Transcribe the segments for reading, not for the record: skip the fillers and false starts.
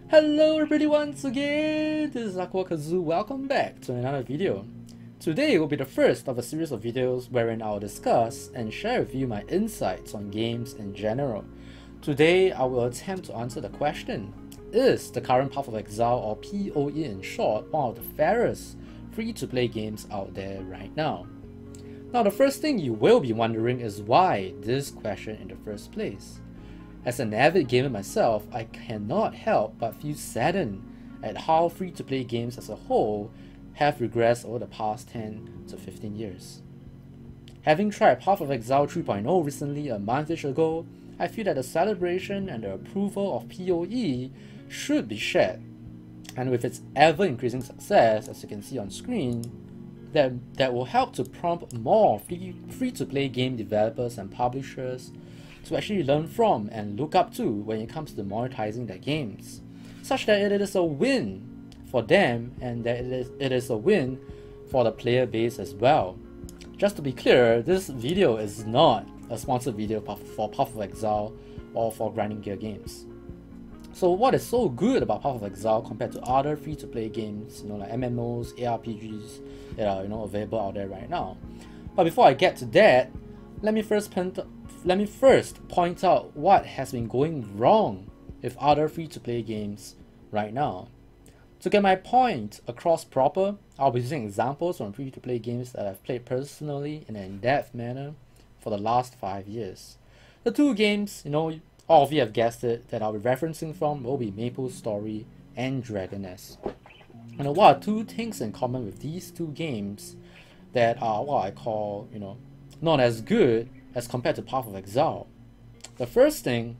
Hello everybody once again, this is AikawaKazu. Welcome back to another video. Today will be the first of a series of videos wherein I'll discuss and share with you my insights on games in general. Today I will attempt to answer the question, is the current Path of Exile, or PoE in short, one of the fairest free-to-play games out there right now? Now the first thing you will be wondering is why this question in the first place. As an avid gamer myself, I cannot help but feel saddened at how free-to-play games as a whole have regressed over the past 10 to 15 years. Having tried Path of Exile 3.0 recently a month-ish ago, I feel that the celebration and the approval of PoE should be shared. And with its ever-increasing success, as you can see on screen, that will help to prompt more free-to-play game developers and publishers to actually learn from and look up to when it comes to monetizing their games, such that it is a win for them and that it is a win for the player base as well. Just to be clear, this video is not a sponsored video for Path of Exile or for grinding gear games. So what is so good about Path of Exile compared to other free-to-play games, like MMOs, ARPGs that are available out there right now? But before I get to that, let me first point out what has been going wrong with other free-to-play games right now. To get my point across proper, I'll be using examples from free-to-play games that I've played personally in an in-depth manner for the last 5 years. The two games, all of you have guessed it, that I'll be referencing from will be MapleStory and Dragoness. What are two things in common with these two games that are what I call, not as good as compared to Path of Exile? The first thing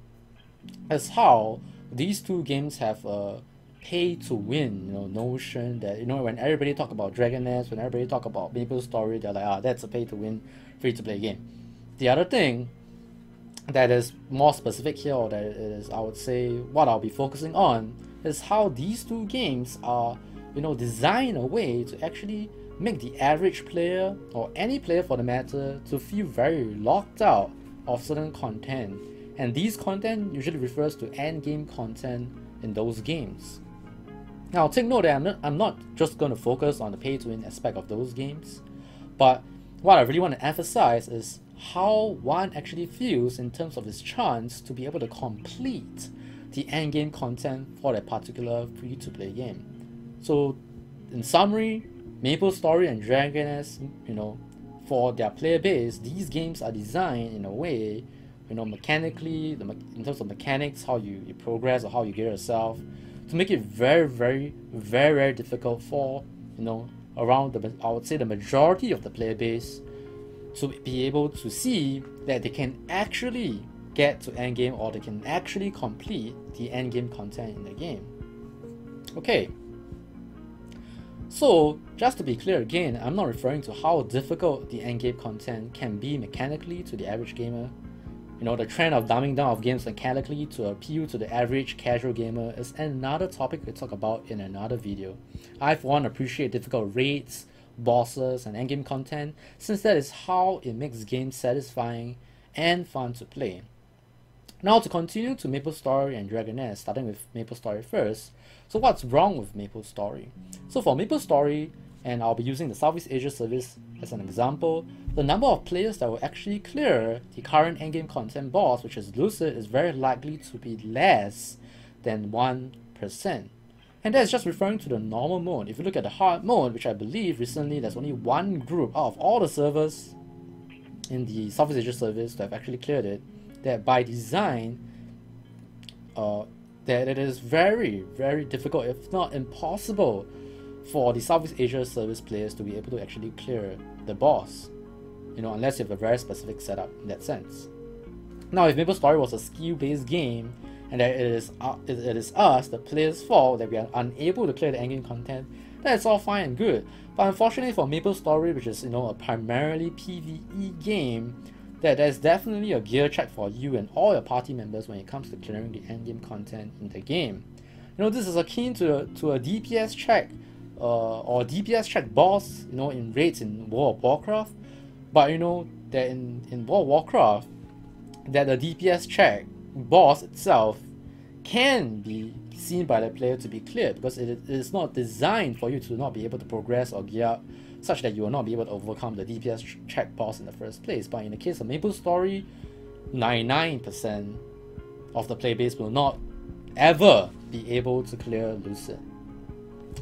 is how these two games have a pay-to-win notion that, when everybody talk about Dragoness, when everybody talk about MapleStory, they're like, that's a pay-to-win free-to-play game. The other thing that is more specific here, or that is, I would say, what I'll be focusing on, is how these two games are, designed in a way to actually make the average player, or any player for the matter, to feel very locked out of certain content. And these content usually refers to end-game content in those games. Now take note that I'm not just going to focus on the pay-to-win aspect of those games, but what I really want to emphasize is how one actually feels in terms of his chance to be able to complete the end-game content for that particular free-to-play game. So in summary, MapleStory and Dragoness, for their player base, these games are designed in a way, mechanically, in terms of mechanics, how you progress or how you gear yourself, to make it very, very, very, very difficult for, around I would say the majority of the player base to be able to see that they can actually get to endgame, or they can actually complete the endgame content in the game. Okay. So, just to be clear again, I'm not referring to how difficult the endgame content can be mechanically to the average gamer. The trend of dumbing down of games mechanically to appeal to the average casual gamer is another topic we'll talk about in another video. I for one appreciate difficult raids, bosses, and endgame content, since that is how it makes games satisfying and fun to play. Now to continue to MapleStory and Dragoness, starting with MapleStory first. So what's wrong with MapleStory? So for MapleStory, and I'll be using the Southeast Asia service as an example, the number of players that will actually clear the current endgame content boss, which is Lucid, is very likely to be less than 1%. And that's just referring to the normal mode. If you look at the hard mode, which I believe recently there's only one group out of all the servers in the Southeast Asia service that have actually cleared it, that by design, that it is very, very difficult, if not impossible, for the Southeast Asia service players to be able to actually clear the boss, unless you have a very specific setup in that sense. Now, if MapleStory was a skill-based game, and that it is us, the players' fault that we are unable to clear the endgame content, that's all fine and good. But unfortunately for MapleStory, which is a primarily PvE game, that there's definitely a gear check for you and all your party members when it comes to clearing the endgame content in the game. This is akin to a DPS check or DPS check boss, in raids in World of Warcraft. But that in World of Warcraft, that the DPS check boss itself can be seen by the player to be cleared, because it is not designed for you to not be able to progress or gear up such that you will not be able to overcome the DPS check boss in the first place. But in the case of MapleStory, 99% of the player base will not ever be able to clear Lucid.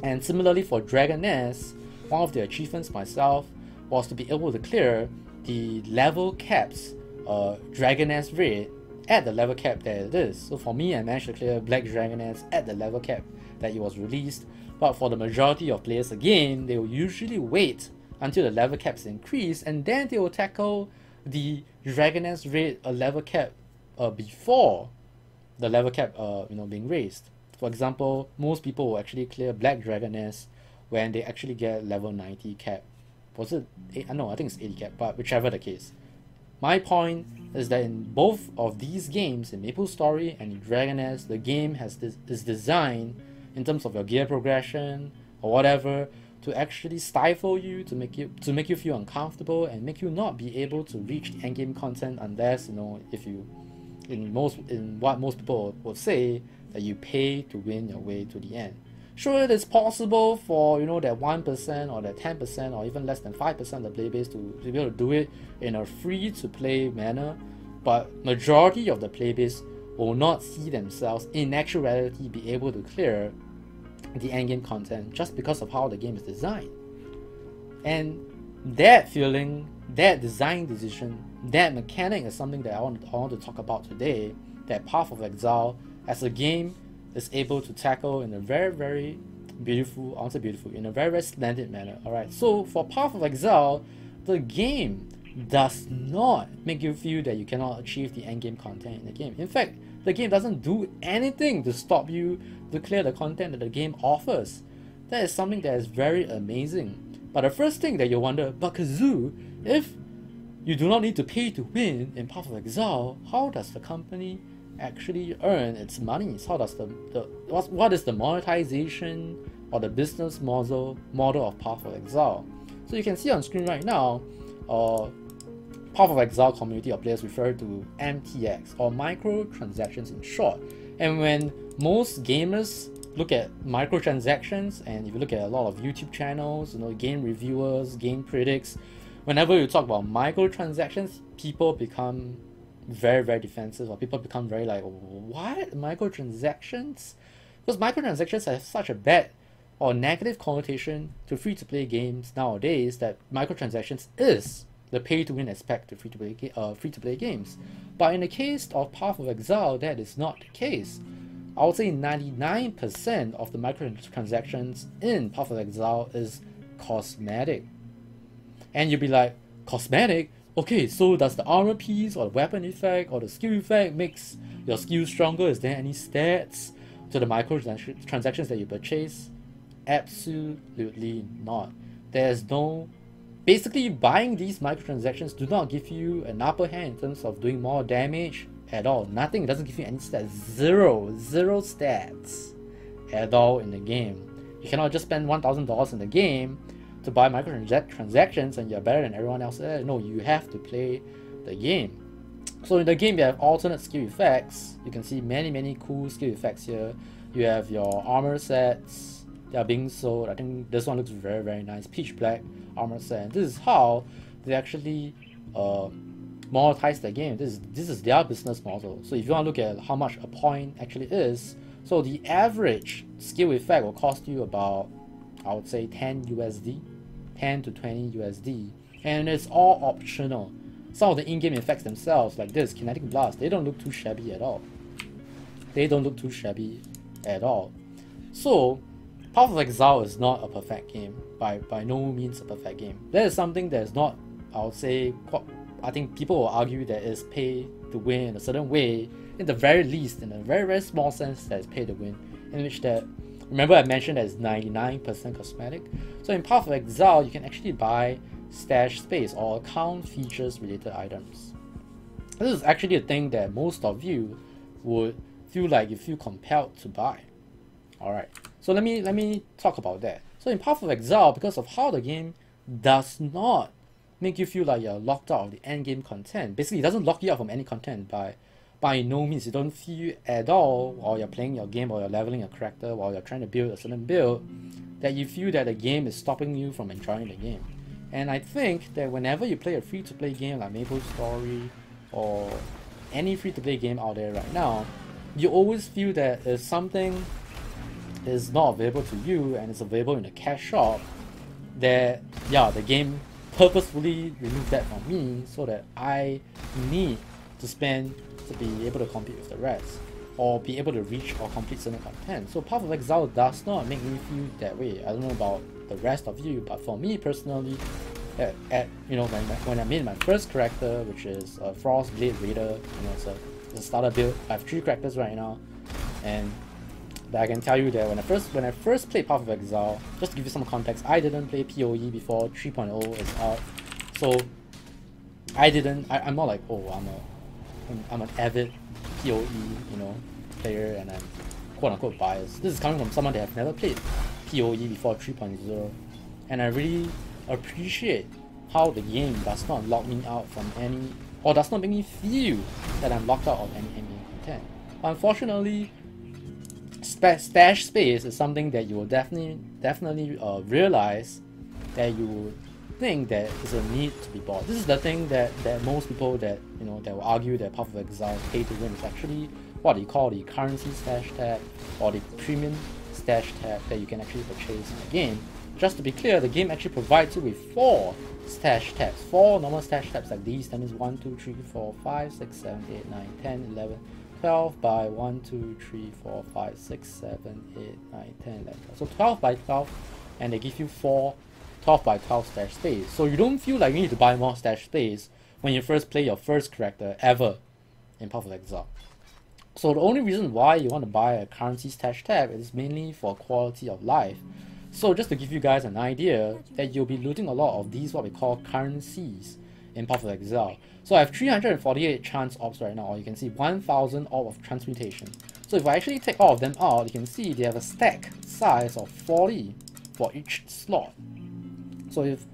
And similarly for Dragoness, one of the achievements myself was to be able to clear the level caps Dragoness raid at the level cap that it is. So for me, I managed to clear Black Dragoness at the level cap that it was released. But for the majority of players again, they will usually wait until the level caps increase, and then they will tackle the Dragoness raid a level cap before the level cap being raised. For example, most people will actually clear Black Dragoness when they actually get level 90 cap. Was it 8? No, I think it's 80 cap, but whichever the case. My point is that in both of these games, in MapleStory and in Dragoness, the game is designed in terms of your gear progression or whatever to actually stifle you, to make you feel uncomfortable and make you not be able to reach the endgame content unless, if you, in what most people would say, that you pay to win your way to the end. Sure, it is possible for that 1% or that 10% or even less than 5% of the player base to be able to do it in a free-to-play manner, but majority of the player base will not see themselves in actuality be able to clear the endgame content just because of how the game is designed. And that feeling, that design decision, that mechanic is something that I want to talk about today, that Path of Exile as a game is able to tackle in a very, very beautiful, in a very, very splendid manner. Alright, so for Path of Exile, the game does not make you feel that you cannot achieve the endgame content in the game. In fact, the game doesn't do anything to stop you to clear the content that the game offers. That is something that is very amazing. But the first thing that you wonder, but Kazu, if you do not need to pay to win in Path of Exile, how does the company actually earn its money? How does what is the monetization or the business model of Path of Exile? So you can see on screen right now, Path of Exile community of players refer to MTX or microtransactions in short. And when most gamers look at microtransactions, and if you look at a lot of YouTube channels, game reviewers, game critics, whenever you talk about microtransactions, people become very, very defensive, or people become very like, what? Microtransactions? Because microtransactions have such a bad or negative connotation to free-to-play games nowadays that microtransactions is the pay-to-win aspect to free-to-play games. But in the case of Path of Exile, that is not the case. I would say 99% of the microtransactions in Path of Exile is cosmetic. And you'll be like, cosmetic? Okay, so does the armor piece or the weapon effect or the skill effect makes your skill stronger? Is there any stats to the microtransactions that you purchase? Absolutely not. There's no... Basically, buying these microtransactions do not give you an upper hand in terms of doing more damage at all. Nothing. It doesn't give you any stats. Zero stats at all in the game. You cannot just spend $1,000 in the game to buy microtransactions and you're better than everyone else. No, you have to play the game. So in the game, you have alternate skill effects. You can see many cool skill effects here. You have your armor sets. They are being sold. I think this one looks very, very nice. Peach black armor set. And this is how they actually monetize the game. This is their business model. So if you want to look at how much a point actually is, so the average skill effect will cost you about, I would say, 10 USD, 10 to 20 USD, and it's all optional. Some of the in-game effects themselves, like this kinetic blast, they don't look too shabby at all. So Path of Exile is not a perfect game, by no means a perfect game. That is something that is not, I would say, I think people will argue that it's pay to win in a certain way, in the very least, in a very, very small sense, that is pay to win, in which that, remember I mentioned that it's 99% cosmetic. So in Path of Exile, you can actually buy stash space or account features related items. This is actually a thing that most of you would feel like you feel compelled to buy. Alright, so let me talk about that. So in Path of Exile, because of how the game does not make you feel like you're locked out of the end game content. Basically, it doesn't lock you out from any content by no means. You don't feel at all while you're playing your game or you're leveling your character, while you're trying to build a certain build, that you feel that the game is stopping you from enjoying the game. And I think that whenever you play a free-to-play game like MapleStory or any free-to-play game out there right now, you always feel that if something is not available to you and it's available in the cash shop, that yeah, the game purposefully removed that from me so that I need to spend to be able to compete with the rest or be able to reach or complete certain content. So Path of Exile does not make me feel that way. I don't know about the rest of you, but for me personally, you know, when I made my first character, which is a Frost Blade Raider, you know, it's a starter build. I have 3 characters right now, and I can tell you that when I first played Path of Exile, just to give you some context, I didn't play PoE before 3.0 is out, so I'm not like, oh, I'm an avid PoE, you know, player, and I'm quote unquote biased. This is coming from someone that have never played PoE before 3.0, and I really appreciate how the game does not lock me out from any, or does not make me feel that I'm locked out of any endgame content. Unfortunately, stash space is something that you will definitely realize that you would think that is a need to be bought. This is the thing that most people that, you know, that will argue that Path of Exile pay to win is actually what they call the currency stash tab or the premium stash tab that you can actually purchase in the game. Just to be clear, the game actually provides you with 4 stash tabs, 4 normal stash tabs like these. That is 1, 2, 3, 4, 5, 6, 7, 8, 9, 10, 11, 12 by 1, 2, 3, 4, 5, 6, 7, 8, 9, 10, 11. So 12 by 12, and they give you 4 12 by 12 stash space. So you don't feel like you need to buy more stash space when you first play your first character ever in Path of Exile. So the only reason why you want to buy a currency stash tab is mainly for quality of life. So just to give you guys an idea, that you'll be looting a lot of these what we call currencies in Path of Exile. So I have 348 chance orbs right now, or you can see 1000 orb of transmutation. So if I actually take all of them out, you can see they have a stack size of 40 for each slot. So if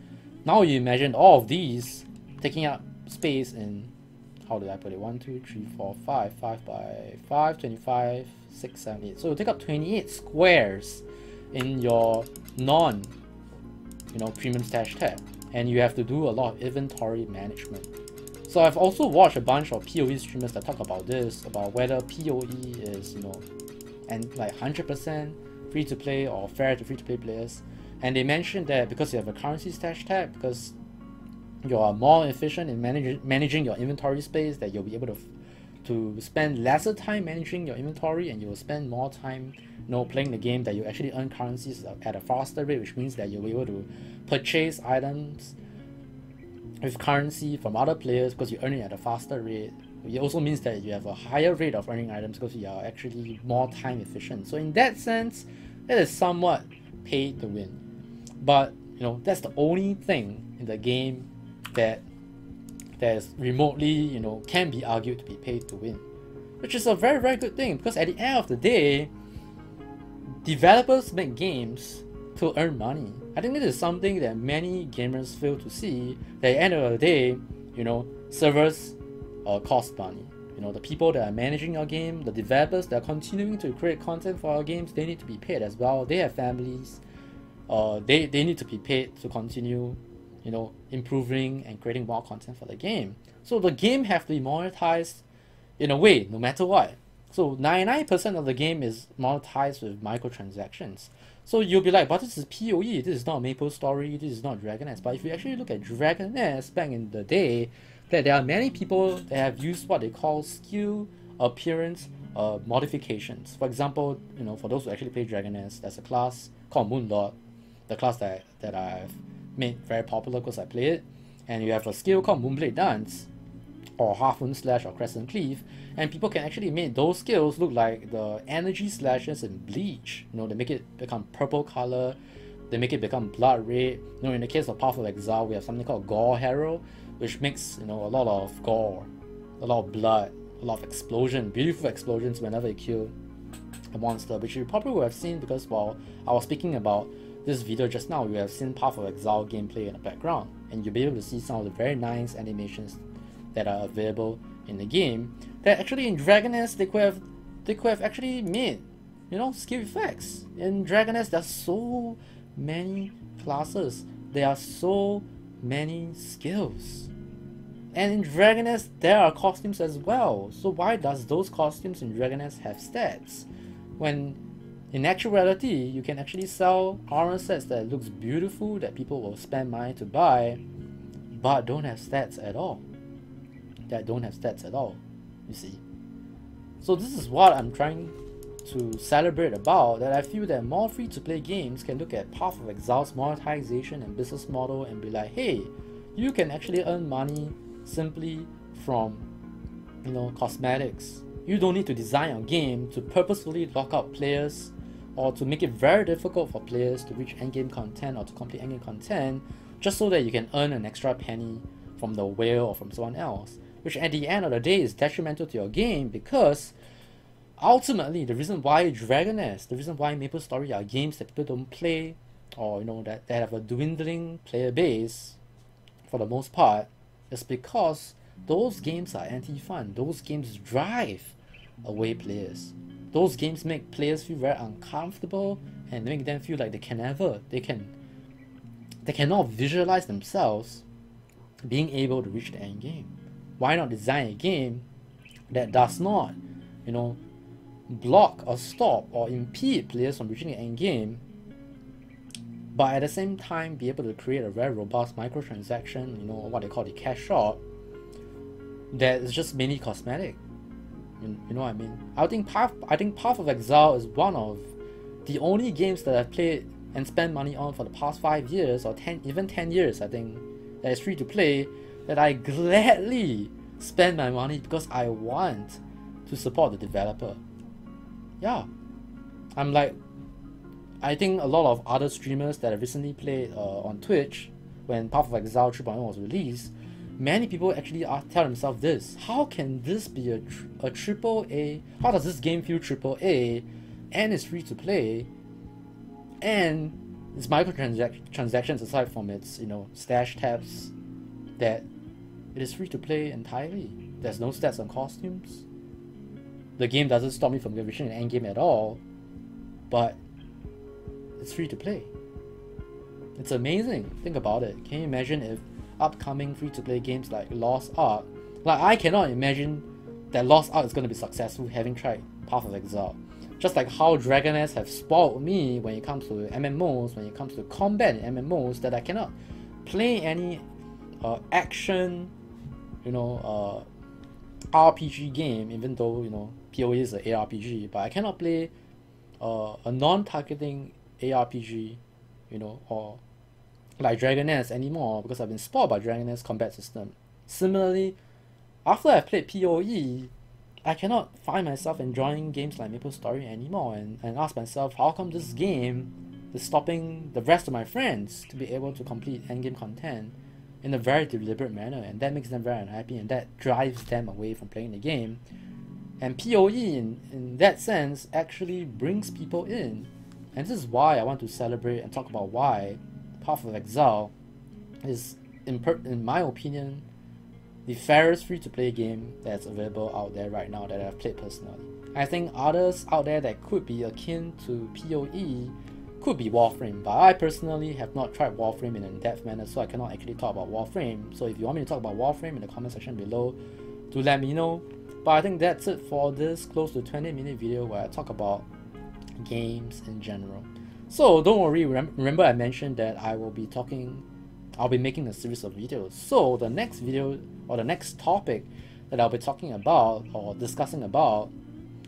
now you imagine all of these taking up space in, how did I put it, 1, 2, 3, 4, 5, 5 by 5, 25, 6, 7, 8. So it'll take up 28 squares in your non, you know, premium stash tab, and you have to do a lot of inventory management. So I've also watched a bunch of PoE streamers that talk about this, about whether PoE is, you know, and like 100% free to play or fair to free to play players, and they mentioned that because you have a currency stash tab, because you are more efficient in managing your inventory space, that you'll be able to spend lesser time managing your inventory, and you will spend more time, you know, playing the game, that you actually earn currencies at a faster rate, which means that you'll be able to purchase items with currency from other players because you earn it at a faster rate. It also means that you have a higher rate of earning items because you are actually more time efficient. So in that sense, it is somewhat pay to win. But you know, that's the only thing in the game that is remotely, you know, can be argued to be paid to win, which is a very, very good thing, because at the end of the day, developers make games to earn money. I think this is something that many gamers fail to see, that at the end of the day, you know, servers cost money. You know, the people that are managing your game, the developers that are continuing to create content for our games, they need to be paid as well. They have families. They need to be paid to continue, you know, improving and creating more content for the game. So the game have to be monetized in a way, no matter what. So 99% of the game is monetized with microtransactions. So you'll be like, but this is PoE, this is not MapleStory, this is not Dragon Nest. But if you actually look at Dragon Nest back in the day, that there are many people that have used what they call skill appearance modifications. For example, you know, for those who actually play Dragon Nest, there's a class called Moonlord, the class that I've made very popular because I play it, and you have a skill called Moonblade Dance, or Half Moon Slash, or Crescent Cleave, and people can actually make those skills look like the energy slashes in Bleach. You know, they make it become purple color, they make it become blood red. You know, in the case of Path of Exile, we have something called Gore Harrow, which makes, you know, a lot of gore, a lot of blood, a lot of explosion, beautiful explosions whenever you kill a monster, which you probably would have seen because, well, I was speaking about this video just now, you have seen Path of Exile gameplay in the background, and you'll be able to see some of the very nice animations that are available in the game that actually in Dragoness they could have actually made, you know, skill effects. In Dragoness there's so many classes, there are so many skills, and in Dragoness there are costumes as well. So why does those costumes in Dragoness have stats when in actuality you can actually sell armor sets that looks beautiful that people will spend money to buy but don't have stats at all? You see. So this is what I'm trying to celebrate about, that I feel that more free-to-play games can look at Path of Exile's monetization and business model and be like, hey, you can actually earn money simply from, you know, cosmetics. You don't need to design your game to purposefully lock out players or to make it very difficult for players to reach endgame content or to complete endgame content just so that you can earn an extra penny from the whale or from someone else, which at the end of the day is detrimental to your game, because ultimately the reason why Dragoness, the reason why MapleStory are games that people don't play, or you know, that have a dwindling player base for the most part, is because those games are anti-fun. Those games drive away players. Those games make players feel very uncomfortable and make them feel like they cannot visualize themselves being able to reach the end game. Why not design a game that does not, you know, block or stop or impede players from reaching the end game, but at the same time be able to create a very robust microtransaction, you know, what they call the cash shop, that is just mainly cosmetic. You know what I mean? I think Path of Exile is one of the only games that I've played and spent money on for the past 5 years or 10 years, I think, that is free to play, that I gladly spend my money because I want to support the developer. Yeah, I think a lot of other streamers that have recently played on Twitch when Path of Exile 3.0 was released, many people actually tell themselves this: how can this be a triple A? How does this game feel triple A, and it's free to play, and its microtransactions aside from its, you know, stash tabs, that it is free to play entirely. There's no stats on costumes. The game doesn't stop me from reaching an end game at all, but it's free to play. It's amazing. Think about it. Can you imagine if upcoming free-to-play games like Lost Ark, like I cannot imagine that Lost Ark is going to be successful having tried Path of Exile. Just like how Dragoness have spoiled me when it comes to MMOs, when it comes to combat in MMOs, that I cannot play any action, you know, RPG game, even though, you know, PoE is an ARPG, but I cannot play a non-targeting ARPG, you know, or like Dragoness anymore, because I've been spoiled by Dragoness combat system. Similarly, after I've played PoE, I cannot find myself enjoying games like MapleStory anymore, and ask myself, how come this game is stopping the rest of my friends to be able to complete endgame content in a very deliberate manner, and that makes them very unhappy, and that drives them away from playing the game. And PoE in that sense actually brings people in, and this is why I want to celebrate and talk about why Path of Exile is, in my opinion, the fairest free-to-play game that's available out there right now that I've played personally. I think others out there that could be akin to PoE could be Warframe, but I personally have not tried Warframe in an in-depth manner, so I cannot actually talk about Warframe. So if you want me to talk about Warframe in the comment section below, do let me know. But I think that's it for this close to 20-minute video where I talk about games in general. So don't worry, remember I mentioned that I'll be making a series of videos. So the next video, or the next topic that I'll be talking about or discussing about,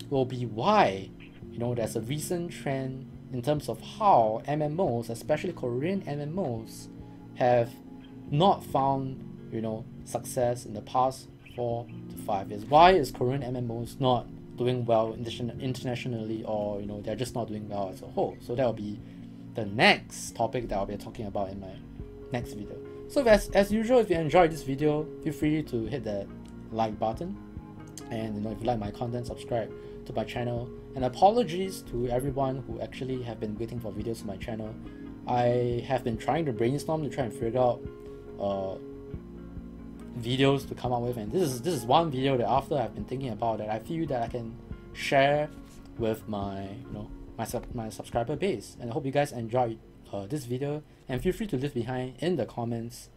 will be why, you know, there's a recent trend in terms of how MMOs, especially Korean MMOs, have not found, you know, success in the past 4 to 5 years. Why is Korean MMOs not doing well internationally, or, you know, they're just not doing well as a whole? So that will be the next topic that I'll be talking about in my next video. So as usual, if you enjoyed this video, feel free to hit that like button, and, you know, if you like my content, subscribe to my channel. And apologies to everyone who actually have been waiting for videos on my channel. I have been trying to brainstorm to try and figure out videos to come up with, and this is one video that after I've been thinking about that I feel that I can share with my my subscriber base, and I hope you guys enjoyed this video, and feel free to leave behind in the comments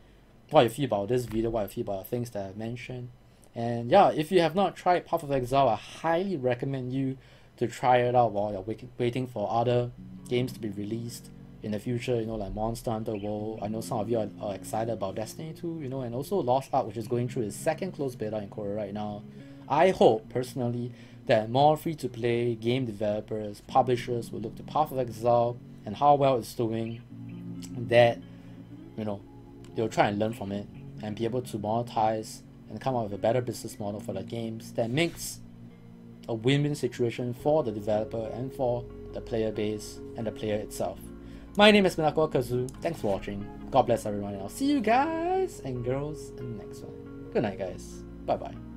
what you feel about this video, what you feel about things that I've mentioned. And yeah, if you have not tried Path of Exile, I highly recommend you to try it out while you're waiting for other games to be released in the future, like Monster Hunter World. I know some of you are excited about Destiny 2, and also Lost Ark, which is going through its second closed beta in Korea right now. I hope, personally, that more free-to-play game developers, publishers will look to Path of Exile and how well it's doing, that, they'll try and learn from it and be able to monetize and come up with a better business model for the games that makes a win-win situation for the developer and for the player base and the player itself. My name is AikawaKazu. Thanks for watching. God bless everyone, and I'll see you guys and girls in the next one. Good night, guys. Bye bye.